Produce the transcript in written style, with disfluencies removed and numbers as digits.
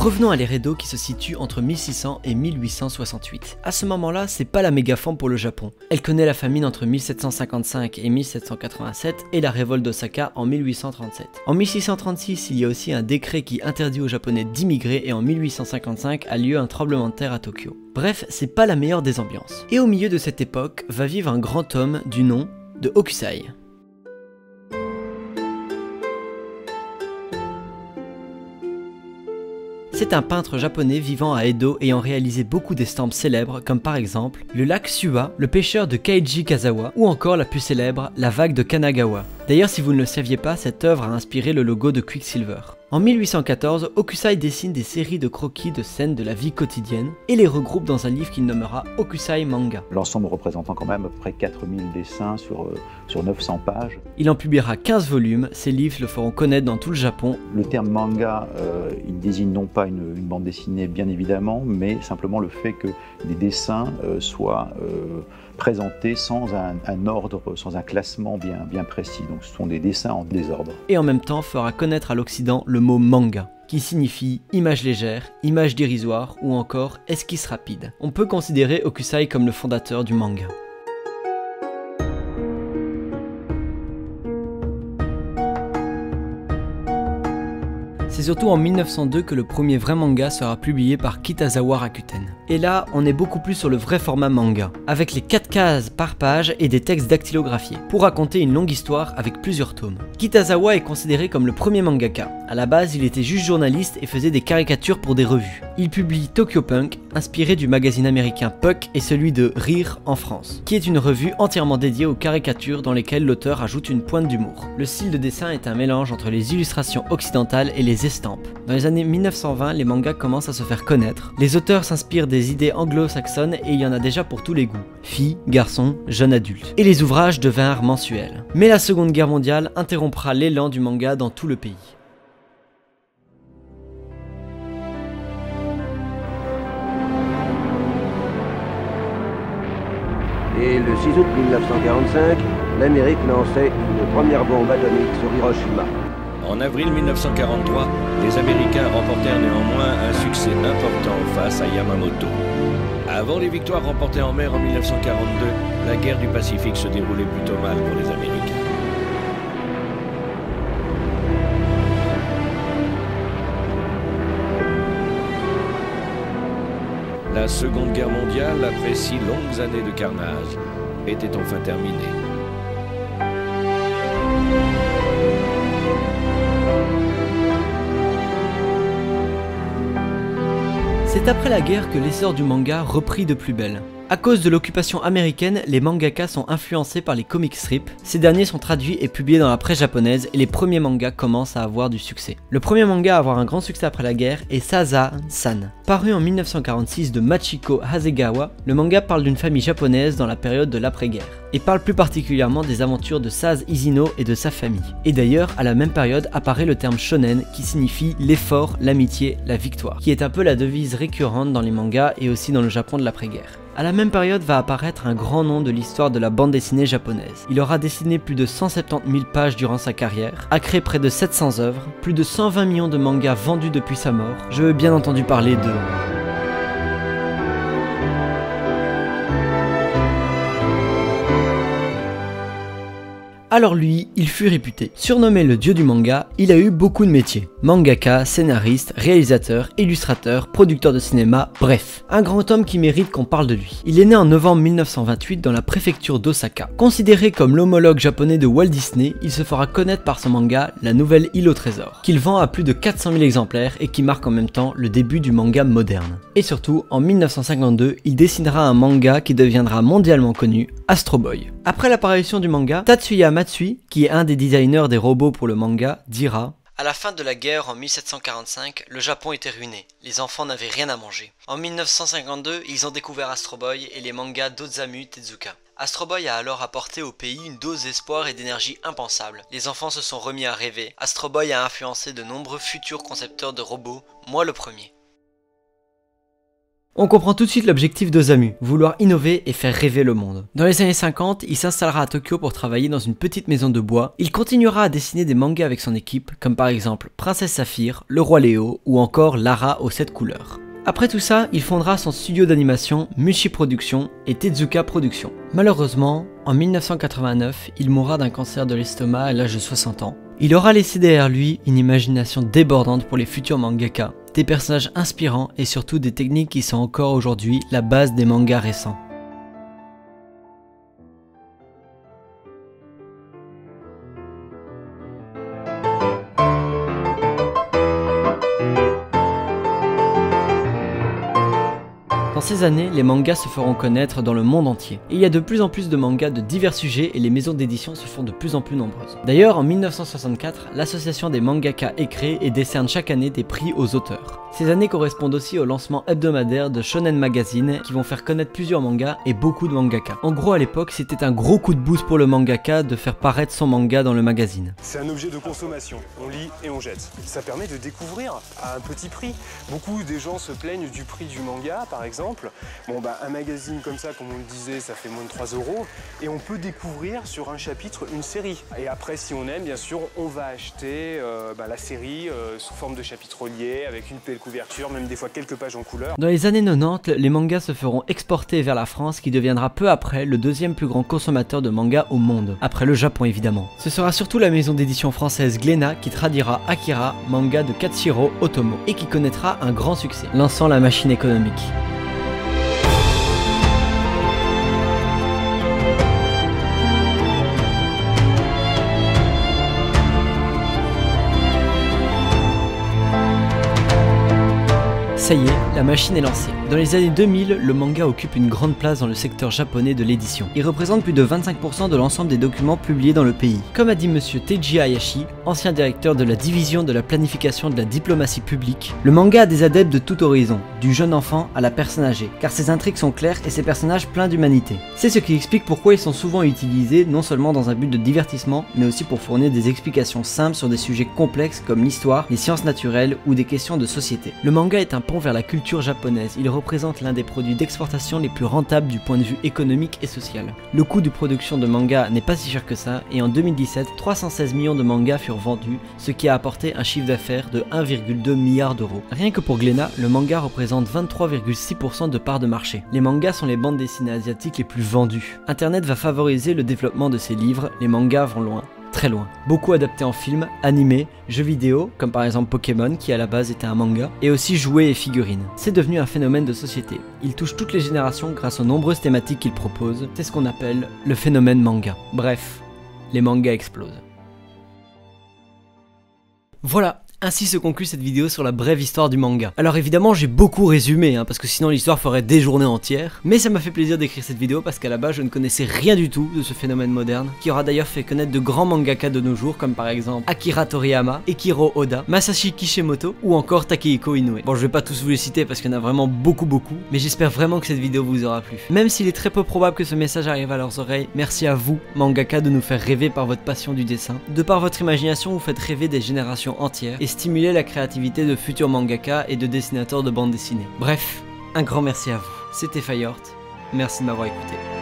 Revenons à l'ère Edo qui se situe entre 1600 et 1868. À ce moment-là, c'est pas la méga forme pour le Japon. Elle connaît la famine entre 1755 et 1787 et la révolte d'Osaka en 1837. En 1636, il y a aussi un décret qui interdit aux Japonais d'immigrer et en 1855 a lieu un tremblement de terre à Tokyo. Bref, c'est pas la meilleure des ambiances. Et au milieu de cette époque va vivre un grand homme du nom de Hokusai. C'est un peintre japonais vivant à Edo ayant réalisé beaucoup d'estampes célèbres comme par exemple le lac Suwa, le pêcheur de Kaiji Kazawa ou encore la plus célèbre, la vague de Kanagawa. D'ailleurs, si vous ne le saviez pas, cette œuvre a inspiré le logo de Quicksilver. En 1814, Hokusai dessine des séries de croquis de scènes de la vie quotidienne et les regroupe dans un livre qu'il nommera Hokusai Manga. L'ensemble représentant quand même à peu près 4000 dessins sur 900 pages. Il en publiera 15 volumes, ces livres le feront connaître dans tout le Japon. Le terme manga, il désigne non pas une bande dessinée bien évidemment, mais simplement le fait que des dessins soient présentés sans un ordre, sans un classement bien précis. Donc ce sont des dessins en désordre. Et en même temps fera connaître à l'Occident le mot manga, qui signifie image légère, image dérisoire ou encore esquisse rapide. On peut considérer Hokusai comme le fondateur du manga. C'est surtout en 1902 que le premier vrai manga sera publié par Kitazawa Rakuten. Et là, on est beaucoup plus sur le vrai format manga, avec les 4 cases par page et des textes dactylographiés, pour raconter une longue histoire avec plusieurs tomes. Kitazawa est considéré comme le premier mangaka. À la base, il était juste journaliste et faisait des caricatures pour des revues. Il publie Tokyo Punk, inspiré du magazine américain Puck et celui de Rire en France, qui est une revue entièrement dédiée aux caricatures dans lesquelles l'auteur ajoute une pointe d'humour. Le style de dessin est un mélange entre les illustrations occidentales et les estampes. Dans les années 1920, les mangas commencent à se faire connaître. Les auteurs s'inspirent des idées anglo-saxonnes et il y en a déjà pour tous les goûts. Filles, garçons, jeunes adultes. Et les ouvrages devinrent mensuels. Mais la Seconde Guerre mondiale interrompra l'élan du manga dans tout le pays. Et le 6 août 1945, l'Amérique lançait une première bombe atomique sur Hiroshima. En avril 1943, les Américains remportèrent néanmoins un succès important face à Yamamoto. Avant les victoires remportées en mer en 1942, la guerre du Pacifique se déroulait plutôt mal pour les Américains. La Seconde Guerre mondiale, après 6 longues années de carnage, était enfin terminée. C'est après la guerre que l'essor du manga reprit de plus belle. À cause de l'occupation américaine, les mangakas sont influencés par les comic strips. Ces derniers sont traduits et publiés dans la presse japonaise et les premiers mangas commencent à avoir du succès. Le premier manga à avoir un grand succès après la guerre est Sazan-san. Paru en 1946 de Machiko Hasegawa, le manga parle d'une famille japonaise dans la période de l'après-guerre et parle plus particulièrement des aventures de Saz Ishino et de sa famille. Et d'ailleurs, à la même période apparaît le terme shonen qui signifie l'effort, l'amitié, la victoire, qui est un peu la devise récurrente dans les mangas et aussi dans le Japon de l'après-guerre. À la même période va apparaître un grand nom de l'histoire de la bande dessinée japonaise. Il aura dessiné plus de 170 000 pages durant sa carrière, a créé près de 700 œuvres, plus de 120 millions de mangas vendus depuis sa mort. Je veux bien entendu parler de... Alors lui, il fut réputé. Surnommé le dieu du manga, il a eu beaucoup de métiers. Mangaka, scénariste, réalisateur, illustrateur, producteur de cinéma, bref. Un grand homme qui mérite qu'on parle de lui. Il est né en novembre 1928 dans la préfecture d'Osaka. Considéré comme l'homologue japonais de Walt Disney, il se fera connaître par son manga La Nouvelle Île au Trésor, qu'il vend à plus de 400 000 exemplaires et qui marque en même temps le début du manga moderne. Et surtout, en 1952, il dessinera un manga qui deviendra mondialement connu, Astro Boy. Après l'apparition du manga, Tatsuya Matsui, qui est un des designers des robots pour le manga, dira: à la fin de la guerre en 1745, le Japon était ruiné, les enfants n'avaient rien à manger. En 1952, ils ont découvert Astro Boy et les mangas d'Osamu Tezuka. Astro Boy a alors apporté au pays une dose d'espoir et d'énergie impensable. Les enfants se sont remis à rêver. Astro Boy a influencé de nombreux futurs concepteurs de robots, moi le premier. On comprend tout de suite l'objectif d'Osamu, vouloir innover et faire rêver le monde. Dans les années 50, il s'installera à Tokyo pour travailler dans une petite maison de bois. Il continuera à dessiner des mangas avec son équipe, comme par exemple Princesse Saphir, Le Roi Léo ou encore Lara aux 7 couleurs. Après tout ça, il fondera son studio d'animation Mushi Productions et Tezuka Productions. Malheureusement, en 1989, il mourra d'un cancer de l'estomac à l'âge de 60 ans. Il aura laissé derrière lui une imagination débordante pour les futurs mangaka, des personnages inspirants et surtout des techniques qui sont encore aujourd'hui la base des mangas récents. Dans ces années, les mangas se feront connaître dans le monde entier. Et il y a de plus en plus de mangas de divers sujets et les maisons d'édition se font de plus en plus nombreuses. D'ailleurs, en 1964, l'association des mangaka est créée et décerne chaque année des prix aux auteurs. Ces années correspondent aussi au lancement hebdomadaire de Shonen Magazine qui vont faire connaître plusieurs mangas et beaucoup de mangaka. En gros, à l'époque, c'était un gros coup de boost pour le mangaka de faire paraître son manga dans le magazine. C'est un objet de consommation, on lit et on jette. Ça permet de découvrir à un petit prix. Beaucoup des gens se plaignent du prix du manga, par exemple. Bon, un magazine comme ça, comme on le disait, ça fait moins de 3 € et on peut découvrir sur un chapitre une série. Et après, si on aime, bien sûr, on va acheter la série sous forme de chapitre lié avec une belle couverture, même des fois quelques pages en couleur. Dans les années 90, les mangas se feront exporter vers la France qui deviendra peu après le deuxième plus grand consommateur de mangas au monde, après le Japon évidemment. Ce sera surtout la maison d'édition française Glénat qui traduira Akira, manga de Katsuhiro Otomo, et qui connaîtra un grand succès, lançant la machine économique. Ça y est, la machine est lancée. Dans les années 2000, le manga occupe une grande place dans le secteur japonais de l'édition. Il représente plus de 25% de l'ensemble des documents publiés dans le pays. Comme a dit monsieur Teiji Hayashi, ancien directeur de la division de la planification de la diplomatie publique, le manga a des adeptes de tout horizon, du jeune enfant à la personne âgée, car ses intrigues sont claires et ses personnages pleins d'humanité. C'est ce qui explique pourquoi ils sont souvent utilisés non seulement dans un but de divertissement, mais aussi pour fournir des explications simples sur des sujets complexes comme l'histoire, les sciences naturelles ou des questions de société. Le manga est un pont vers la culture japonaise, il représente l'un des produits d'exportation les plus rentables du point de vue économique et social. Le coût de production de manga n'est pas si cher que ça, et en 2017, 316 millions de mangas furent vendus, ce qui a apporté un chiffre d'affaires de 1,2 milliard d'euros. Rien que pour Glénat, le manga représente 23,6% de part de marché. Les mangas sont les bandes dessinées asiatiques les plus vendues. Internet va favoriser le développement de ces livres, les mangas vont loin. Très loin. Beaucoup adaptés en film, animés, jeux vidéo, comme par exemple Pokémon qui à la base était un manga, et aussi jouets et figurines. C'est devenu un phénomène de société. Il touche toutes les générations grâce aux nombreuses thématiques qu'il propose. C'est ce qu'on appelle le phénomène manga. Bref, les mangas explosent. Voilà. Ainsi se conclut cette vidéo sur la brève histoire du manga. Alors évidemment j'ai beaucoup résumé parce que sinon l'histoire ferait des journées entières, mais ça m'a fait plaisir d'écrire cette vidéo parce qu'à la base je ne connaissais rien du tout de ce phénomène moderne, qui aura d'ailleurs fait connaître de grands mangaka de nos jours comme par exemple Akira Toriyama, Eiichiro Oda, Masashi Kishimoto ou encore Takehiko Inoue. Bon, je vais pas tous vous les citer parce qu'il y en a vraiment beaucoup, mais j'espère vraiment que cette vidéo vous aura plu. Même s'il est très peu probable que ce message arrive à leurs oreilles, merci à vous mangaka de nous faire rêver par votre passion du dessin. De par votre imagination vous faites rêver des générations entières et stimuler la créativité de futurs mangaka et de dessinateurs de bande dessinée. Bref, un grand merci à vous. C'était Fayort, merci de m'avoir écouté.